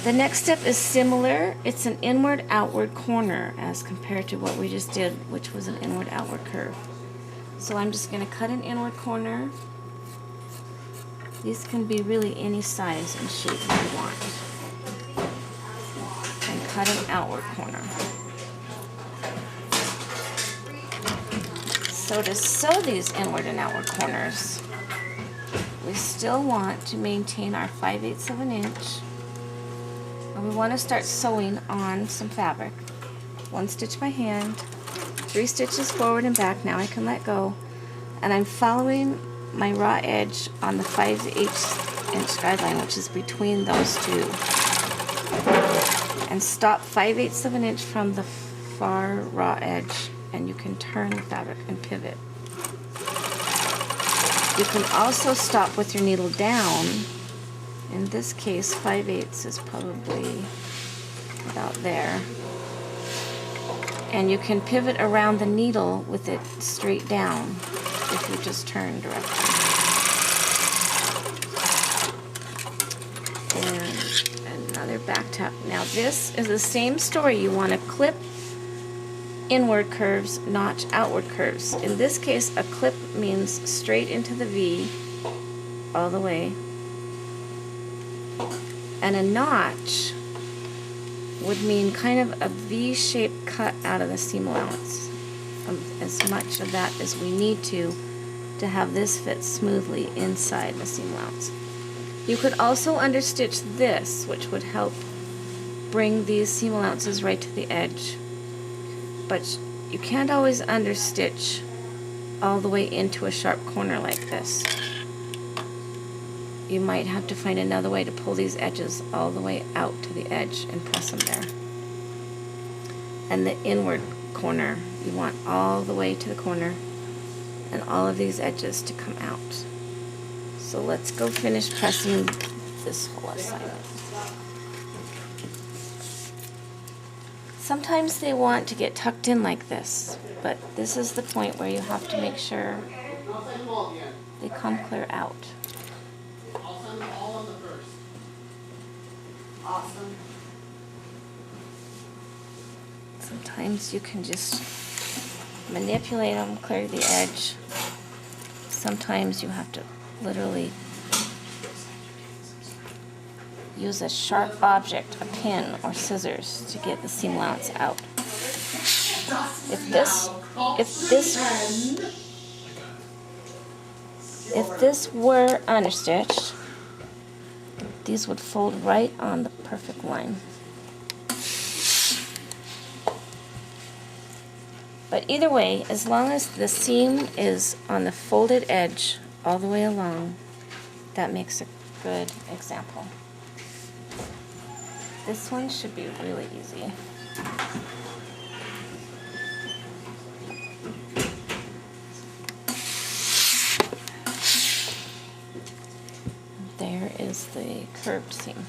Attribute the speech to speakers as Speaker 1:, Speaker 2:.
Speaker 1: The next step is similar. It's an inward-outward corner as compared to what we just did, which was an inward-outward curve. So I'm just going to cut an inward corner. These can be really any size and shape you want. And cut an outward corner. So to sew these inward and outward corners, we still want to maintain our 5/8 of an inch. And we want to start sewing on some fabric. 1 stitch by hand, 3 stitches forward and back. Now I can let go. And I'm following my raw edge on the 5/8 inch guideline, which is between those two. And stop 5/8 of an inch from the far raw edge, and you can turn the fabric and pivot. You can also stop with your needle down. In this case, 5/8 is probably about there. And you can pivot around the needle with it straight down if you just turn directly. And another back tap. Now this is the same story. You want to clip inward curves, notch outward curves. In this case, a clip means straight into the V all the way. And a notch would mean kind of a V-shaped cut out of the seam allowance. As much of that as we need to have this fit smoothly inside the seam allowance. You could also understitch this, which would help bring these seam allowances right to the edge. But you can't always understitch all the way into a sharp corner like this. You might have to find another way to pull these edges all the way out to the edge and press them there. And the inward corner, you want all the way to the corner and all of these edges to come out. So let's go finish pressing this whole assignment. Sometimes they want to get tucked in like this, but this is the point where you have to make sure they come clear out.
Speaker 2: Awesome.
Speaker 1: Sometimes you can just manipulate them, clear the edge. Sometimes you have to literally use a sharp object, a pin or scissors, to get the seam allowance out. If this were understitched, these would fold right on the perfect line. But either way, as long as the seam is on the folded edge all the way along, that makes a good example. This one should be really easy. There is the curved seam.